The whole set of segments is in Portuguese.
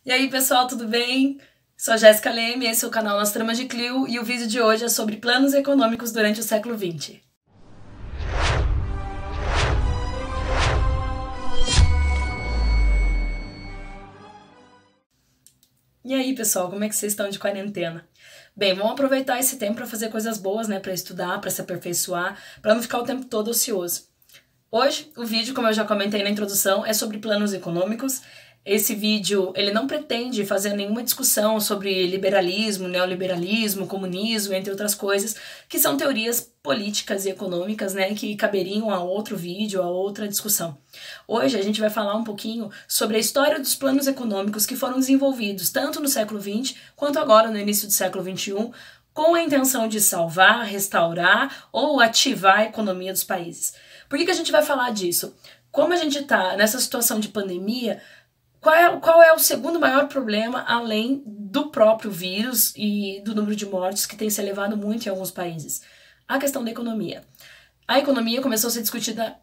E aí, pessoal, tudo bem? Sou a Jéssica Leme, esse é o canal Nas Tramas de Clio e o vídeo de hoje é sobre planos econômicos durante o século XX. E aí, pessoal, como é que vocês estão de quarentena? Bem, vamos aproveitar esse tempo para fazer coisas boas, né? Para estudar, para se aperfeiçoar, para não ficar o tempo todo ocioso. Hoje, o vídeo, como eu já comentei na introdução, é sobre planos econômicos. Esse vídeo, ele não pretende fazer nenhuma discussão sobre liberalismo, neoliberalismo, comunismo, entre outras coisas, que são teorias políticas e econômicas, né, que caberiam a outro vídeo, a outra discussão. Hoje a gente vai falar um pouquinho sobre a história dos planos econômicos que foram desenvolvidos tanto no século XX quanto agora no início do século XXI, com a intenção de salvar, restaurar ou ativar a economia dos países. Por que a gente vai falar disso? Como a gente está nessa situação de pandemia, qual é o segundo maior problema, além do próprio vírus e do número de mortes que tem se elevado muito em alguns países? A questão da economia. A economia começou a ser discutida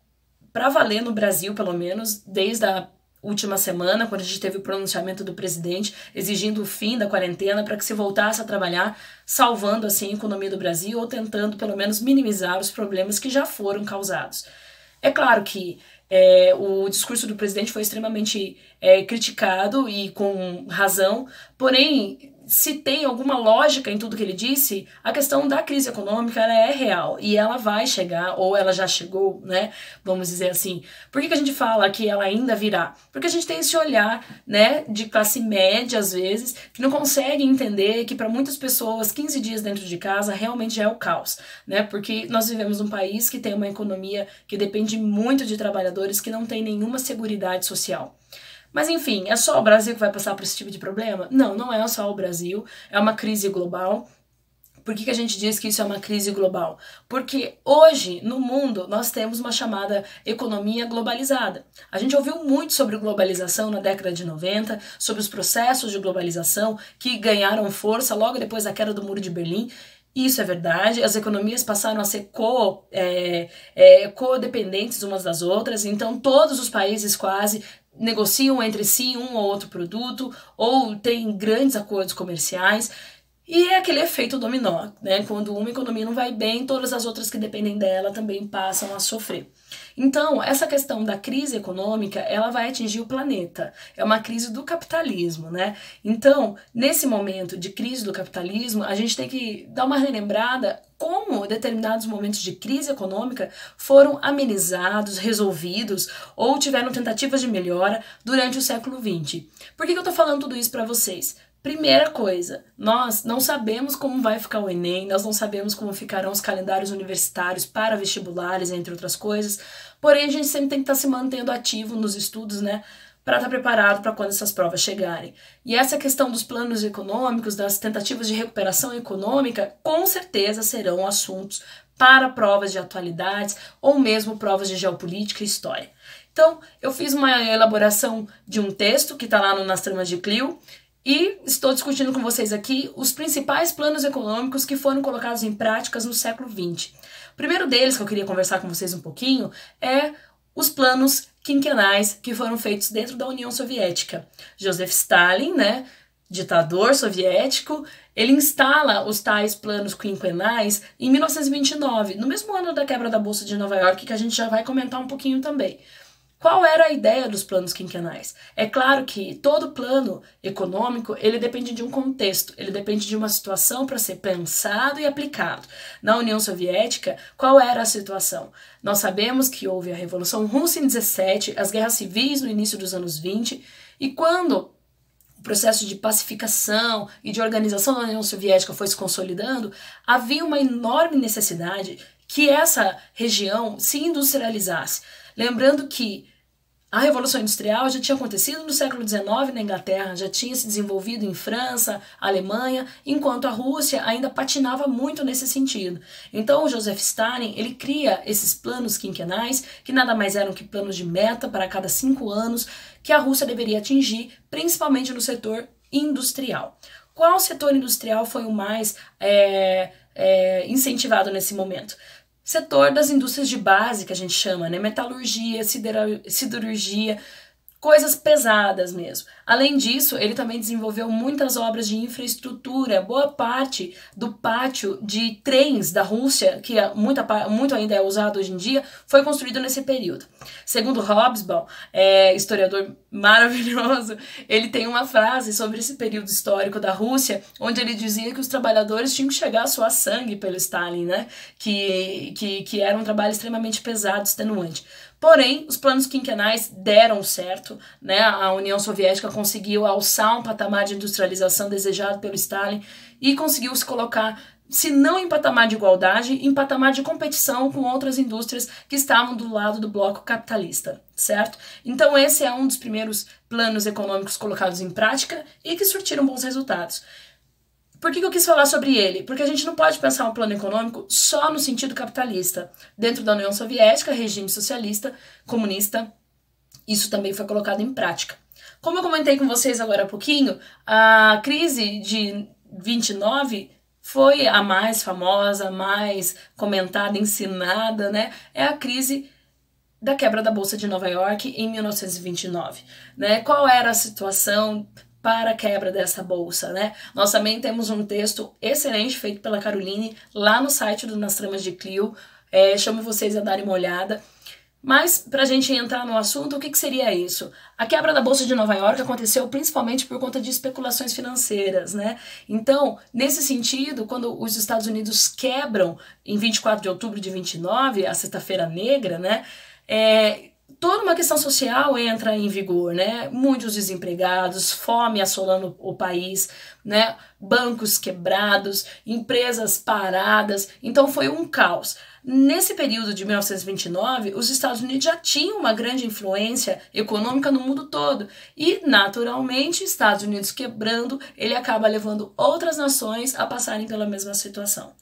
para valer no Brasil, pelo menos, desde a última semana, quando a gente teve o pronunciamento do presidente exigindo o fim da quarentena para que se voltasse a trabalhar, salvando assim a economia do Brasil ou tentando pelo menos minimizar os problemas que já foram causados. É claro que o discurso do presidente foi extremamente criticado e com razão, porém, se tem alguma lógica em tudo que ele disse, a questão da crise econômica ela é real e ela vai chegar, ou ela já chegou, né? Vamos dizer assim. Por que a gente fala que ela ainda virá? Porque a gente tem esse olhar, né, de classe média, às vezes, que não consegue entender que para muitas pessoas 15 dias dentro de casa realmente já é o caos, né? Porque nós vivemos num país que tem uma economia que depende muito de trabalhadores que não tem nenhuma seguridade social. Mas enfim, é só o Brasil que vai passar por esse tipo de problema? Não, não é só o Brasil, é uma crise global. Por que a gente diz que isso é uma crise global? Porque hoje, no mundo, nós temos uma chamada economia globalizada. A gente ouviu muito sobre globalização na década de 90, sobre os processos de globalização que ganharam força logo depois da queda do Muro de Berlim. Isso é verdade, as economias passaram a ser codependentes umas das outras, então todos os países quase negociam entre si um ou outro produto, ou têm grandes acordos comerciais, e é aquele efeito dominó, né? Quando uma economia não vai bem, todas as outras que dependem dela também passam a sofrer. Então, essa questão da crise econômica, ela vai atingir o planeta. É uma crise do capitalismo, né? Então, nesse momento de crise do capitalismo, a gente tem que dar uma relembrada como determinados momentos de crise econômica foram amenizados, resolvidos ou tiveram tentativas de melhora durante o século XX. Por que eu tô falando tudo isso para vocês? Primeira coisa, nós não sabemos como vai ficar o Enem, nós não sabemos como ficarão os calendários universitários para vestibulares, entre outras coisas, porém a gente sempre tem que estar se mantendo ativo nos estudos, né, para estar preparado para quando essas provas chegarem. E essa questão dos planos econômicos, das tentativas de recuperação econômica, com certeza serão assuntos para provas de atualidades ou mesmo provas de geopolítica e história. Então, eu fiz uma elaboração de um texto que está lá no Nas Tramas de Clio, e estou discutindo com vocês aqui os principais planos econômicos que foram colocados em práticas no século XX. O primeiro deles que eu queria conversar com vocês um pouquinho é os planos quinquenais que foram feitos dentro da União Soviética. Joseph Stalin, né, ditador soviético, ele instala os tais planos quinquenais em 1929, no mesmo ano da quebra da Bolsa de Nova York, que a gente já vai comentar um pouquinho também. Qual era a ideia dos planos quinquenais? É claro que todo plano econômico, ele depende de um contexto, ele depende de uma situação para ser pensado e aplicado. Na União Soviética, qual era a situação? Nós sabemos que houve a Revolução Russa em 17, as guerras civis no início dos anos 20, e quando o processo de pacificação e de organização da União Soviética foi se consolidando, havia uma enorme necessidade que essa região se industrializasse. Lembrando que a Revolução Industrial já tinha acontecido no século XIX na Inglaterra, já tinha se desenvolvido em França, Alemanha, enquanto a Rússia ainda patinava muito nesse sentido. Então o Joseph Stalin, ele cria esses planos quinquenais, que nada mais eram que planos de meta para cada 5 anos, que a Rússia deveria atingir, principalmente no setor industrial. Qual setor industrial foi o mais incentivado nesse momento? Setor das indústrias de base, que a gente chama, né? Metalurgia, siderurgia, coisas pesadas mesmo. Além disso, ele também desenvolveu muitas obras de infraestrutura. Boa parte do pátio de trens da Rússia, que muito ainda é usado hoje em dia, foi construído nesse período. Segundo Hobsbawm, historiador maravilhoso, ele tem uma frase sobre esse período histórico da Rússia, onde ele dizia que os trabalhadores tinham que chegar a suar sangue pelo Stalin, né? Que era um trabalho extremamente pesado, extenuante. Porém, os planos quinquenais deram certo, né? A União Soviética conseguiu alçar um patamar de industrialização desejado pelo Stalin e conseguiu se colocar, se não em patamar de igualdade, em patamar de competição com outras indústrias que estavam do lado do bloco capitalista, certo? Então esse é um dos primeiros planos econômicos colocados em prática e que surtiram bons resultados. Por que eu quis falar sobre ele? Porque a gente não pode pensar um plano econômico só no sentido capitalista. Dentro da União Soviética, regime socialista, comunista, isso também foi colocado em prática. Como eu comentei com vocês agora há pouquinho, a crise de 29 foi a mais famosa, a mais comentada, ensinada, né? É a crise da quebra da Bolsa de Nova York em 1929, né? Qual era a situação para a quebra dessa bolsa, né? Nós também temos um texto excelente feito pela Caroline lá no site do Nas Tramas de Clio, chamo vocês a darem uma olhada. Mas, para a gente entrar no assunto, o que seria isso? A quebra da Bolsa de Nova York aconteceu principalmente por conta de especulações financeiras, né? Então, nesse sentido, quando os Estados Unidos quebram em 24 de outubro de 29, a Sexta-feira Negra, né? Toda uma questão social entra em vigor, né? Muitos desempregados, fome assolando o país, né? Bancos quebrados, empresas paradas, então foi um caos. Nesse período de 1929, os Estados Unidos já tinham uma grande influência econômica no mundo todo e, naturalmente, Estados Unidos quebrando, ele acaba levando outras nações a passarem pela mesma situação.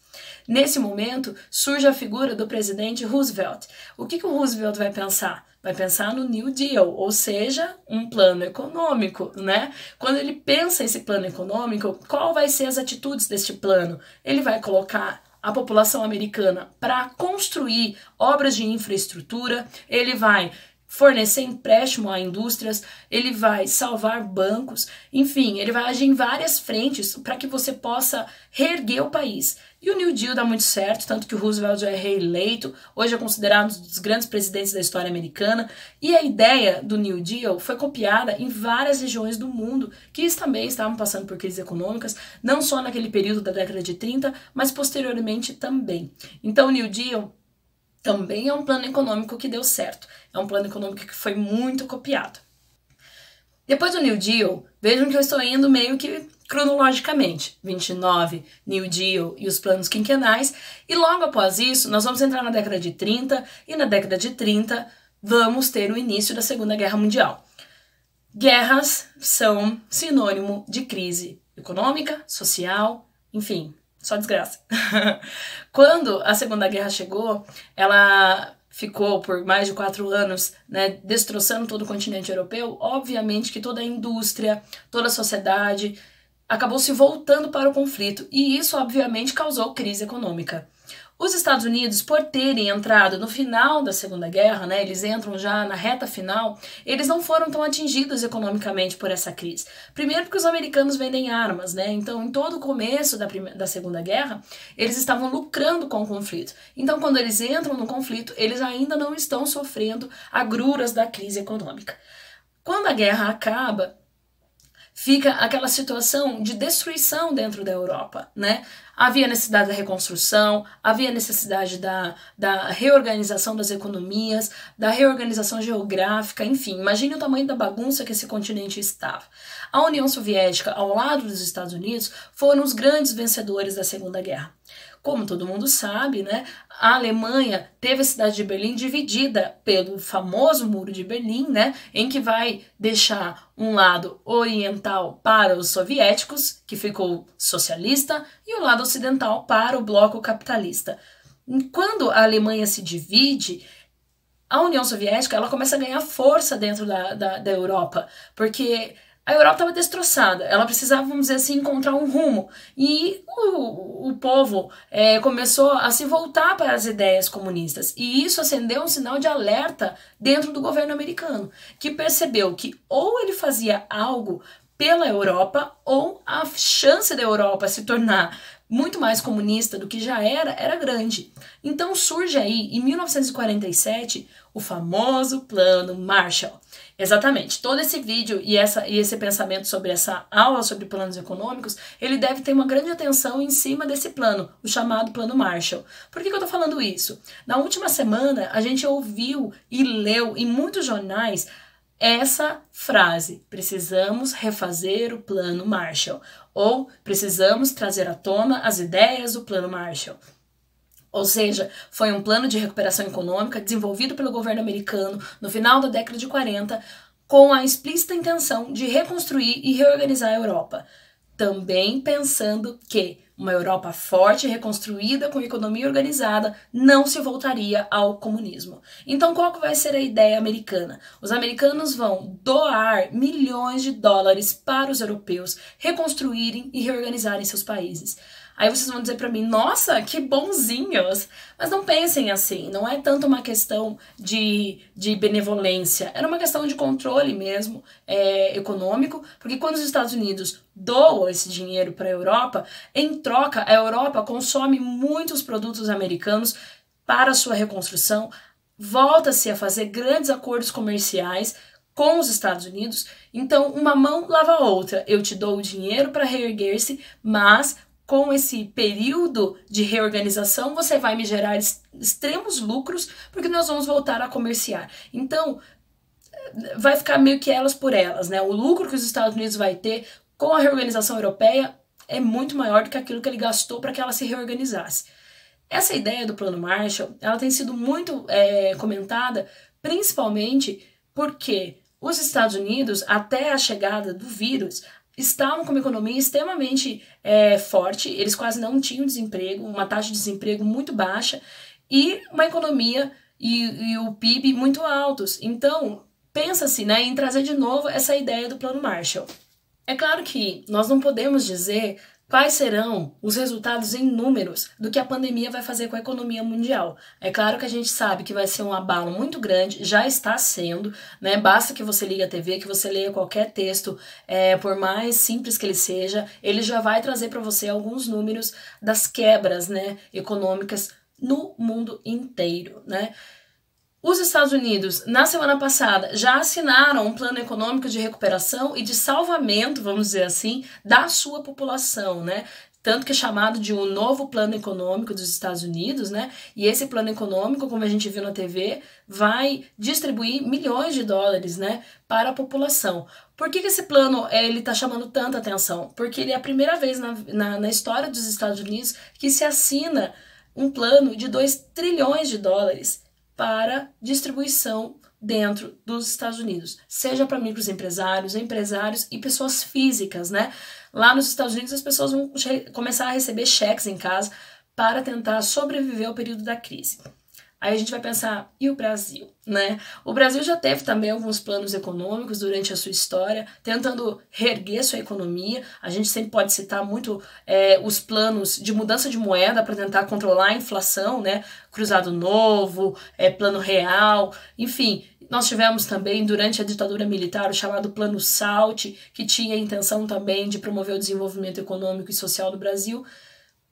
Nesse momento, surge a figura do presidente Roosevelt. O que o Roosevelt vai pensar? Vai pensar no New Deal, ou seja, um plano econômico, né? Quando ele pensa esse plano econômico, qual vai ser as atitudes deste plano? Ele vai colocar a população americana para construir obras de infraestrutura, ele vai fornecer empréstimo a indústrias, ele vai salvar bancos, enfim, ele vai agir em várias frentes para que você possa reerguer o país. E o New Deal dá muito certo, tanto que o Roosevelt já é reeleito, hoje é considerado um dos grandes presidentes da história americana, e a ideia do New Deal foi copiada em várias regiões do mundo, que também estavam passando por crises econômicas, não só naquele período da década de 30, mas posteriormente também. Então o New Deal também é um plano econômico que deu certo. É um plano econômico que foi muito copiado. Depois do New Deal, vejam que eu estou indo meio que cronologicamente. 29, New Deal e os planos quinquenais. E logo após isso, nós vamos entrar na década de 30. E na década de 30, vamos ter o início da Segunda Guerra Mundial. Guerras são sinônimo de crise econômica, social, enfim, só desgraça. Quando a Segunda Guerra chegou, ela ficou por mais de 4 anos, né, destroçando todo o continente europeu. Obviamente que toda a indústria, toda a sociedade acabou se voltando para o conflito e isso obviamente causou crise econômica. Os Estados Unidos, por terem entrado no final da Segunda Guerra, né, eles entram já na reta final, eles não foram tão atingidos economicamente por essa crise. Primeiro porque os americanos vendem armas, né, então em todo o começo da Segunda Guerra, eles estavam lucrando com o conflito. Então quando eles entram no conflito, eles ainda não estão sofrendo agruras da crise econômica. Quando a guerra acaba, fica aquela situação de destruição dentro da Europa, né? Havia necessidade da reconstrução, havia necessidade da reorganização das economias, da reorganização geográfica, enfim, imagine o tamanho da bagunça que esse continente estava. A União Soviética, ao lado dos Estados Unidos, foram os grandes vencedores da Segunda Guerra. Como todo mundo sabe, né, a Alemanha teve a cidade de Berlim dividida pelo famoso Muro de Berlim, né, em que vai deixar um lado oriental para os soviéticos, que ficou socialista, e o lado ocidental para o bloco capitalista. Quando a Alemanha se divide, a União Soviética ela começa a ganhar força dentro da Europa, porque a Europa estava destroçada, ela precisava, vamos dizer assim, encontrar um rumo. E o povo começou a se voltar para as ideias comunistas. E isso acendeu um sinal de alerta dentro do governo americano, que percebeu que ou ele fazia algo pela Europa, ou a chance da Europa se tornar muito mais comunista do que já era grande. Então surge aí, em 1947, o famoso Plano Marshall. Exatamente, todo esse vídeo e esse pensamento sobre essa aula sobre planos econômicos, ele deve ter uma grande atenção em cima desse plano, o chamado Plano Marshall. Por que eu tô falando isso? Na última semana, a gente ouviu e leu em muitos jornais essa frase: precisamos refazer o Plano Marshall, ou precisamos trazer à tona as ideias do Plano Marshall. Ou seja, foi um plano de recuperação econômica desenvolvido pelo governo americano no final da década de 40, com a explícita intenção de reconstruir e reorganizar a Europa, também pensando que uma Europa forte e reconstruída com economia organizada não se voltaria ao comunismo. Então, qual que vai ser a ideia americana? Os americanos vão doar milhões de dólares para os europeus reconstruírem e reorganizarem seus países. Aí vocês vão dizer para mim, nossa, que bonzinhos! Mas não pensem assim, não é tanto uma questão de benevolência, era uma questão de controle mesmo econômico, porque quando os Estados Unidos doam esse dinheiro para a Europa, em troca, a Europa consome muitos produtos americanos para a sua reconstrução, volta-se a fazer grandes acordos comerciais com os Estados Unidos, então uma mão lava a outra, eu te dou o dinheiro para reerguer-se, mas com esse período de reorganização, você vai me gerar extremos lucros, porque nós vamos voltar a comerciar. Então, vai ficar meio que elas por elas, né? O lucro que os Estados Unidos vai ter com a reorganização europeia é muito maior do que aquilo que ele gastou para que ela se reorganizasse. Essa ideia do Plano Marshall, ela tem sido muito comentada, principalmente porque os Estados Unidos, até a chegada do vírus, estavam com uma economia extremamente forte, eles quase não tinham desemprego, uma taxa de desemprego muito baixa e uma economia e o PIB muito altos. Então, pensa-se, né, em trazer de novo essa ideia do Plano Marshall. É claro que nós não podemos dizer quais serão os resultados em números do que a pandemia vai fazer com a economia mundial. É claro que a gente sabe que vai ser um abalo muito grande, já está sendo, né? Basta que você ligue a TV, que você leia qualquer texto, por mais simples que ele seja, ele já vai trazer para você alguns números das quebras, né, econômicas no mundo inteiro, né? Os Estados Unidos, na semana passada, já assinaram um plano econômico de recuperação e de salvamento, vamos dizer assim, da sua população, né? Tanto que é chamado de um novo plano econômico dos Estados Unidos, né? E esse plano econômico, como a gente viu na TV, vai distribuir milhões de dólares, né, para a população. Por que esse plano ele tá chamando tanta atenção? Porque ele é a primeira vez na história dos Estados Unidos que se assina um plano de 2 trilhões de dólares para distribuição dentro dos Estados Unidos, seja para microempresários, empresários e pessoas físicas, né? Lá nos Estados Unidos as pessoas vão começar a receber cheques em casa para tentar sobreviver ao período da crise. Aí a gente vai pensar, e o Brasil, né? O Brasil já teve também alguns planos econômicos durante a sua história, tentando reerguer sua economia. A gente sempre pode citar muito os planos de mudança de moeda para tentar controlar a inflação, né? Cruzado Novo, Plano Real, enfim. Nós tivemos também, durante a ditadura militar, o chamado Plano SALT, que tinha a intenção também de promover o desenvolvimento econômico e social do Brasil.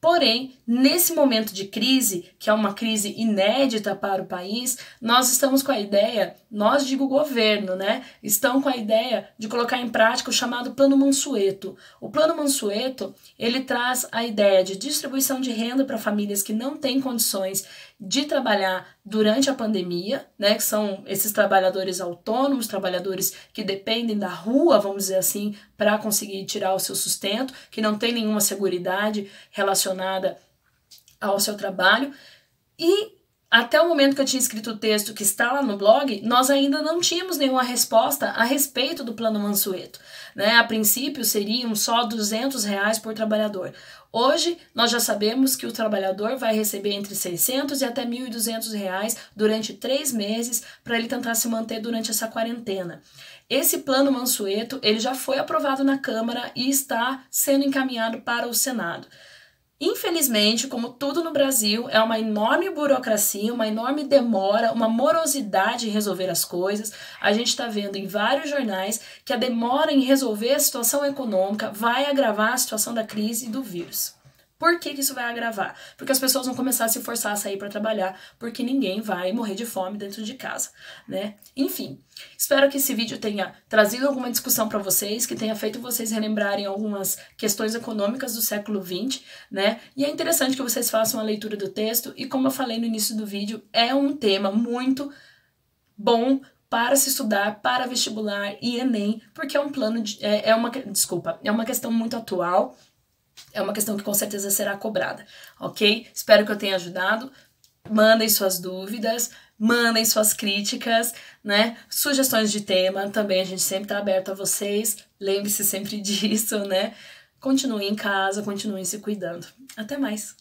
Porém, nesse momento de crise, que é uma crise inédita para o país, nós estamos com a ideia, nós digo governo, né? Estão com a ideia de colocar em prática o chamado Plano Mansueto. O Plano Mansueto, ele traz a ideia de distribuição de renda para famílias que não têm condições de trabalhar durante a pandemia, né, que são esses trabalhadores autônomos, trabalhadores que dependem da rua, vamos dizer assim, para conseguir tirar o seu sustento, que não tem nenhuma seguridade relacionada ao seu trabalho, e Até o momento que eu tinha escrito o texto que está lá no blog, nós ainda não tínhamos nenhuma resposta a respeito do Plano Mansueto, né? A princípio seriam só R$200 por trabalhador. Hoje, nós já sabemos que o trabalhador vai receber entre R$600 e até R$1.200 durante 3 meses para ele tentar se manter durante essa quarentena. Esse Plano Mansueto, ele já foi aprovado na Câmara e está sendo encaminhado para o Senado. Infelizmente, como tudo no Brasil, é uma enorme burocracia, uma enorme demora, uma morosidade em resolver as coisas. A gente está vendo em vários jornais que a demora em resolver a situação econômica vai agravar a situação da crise e do vírus. Por que isso vai agravar? Porque as pessoas vão começar a se forçar a sair para trabalhar, porque ninguém vai morrer de fome dentro de casa, né? Enfim, espero que esse vídeo tenha trazido alguma discussão para vocês, que tenha feito vocês relembrarem algumas questões econômicas do século XX, né? E é interessante que vocês façam a leitura do texto e, como eu falei no início do vídeo, é um tema muito bom para se estudar, para vestibular e Enem, porque é um plano de, é uma questão muito atual. É uma questão que com certeza será cobrada, ok? Espero que eu tenha ajudado. Mandem suas dúvidas, mandem suas críticas, né? Sugestões de tema, também a gente sempre está aberto a vocês. Lembre-se sempre disso, né? Continuem em casa, continuem se cuidando. Até mais!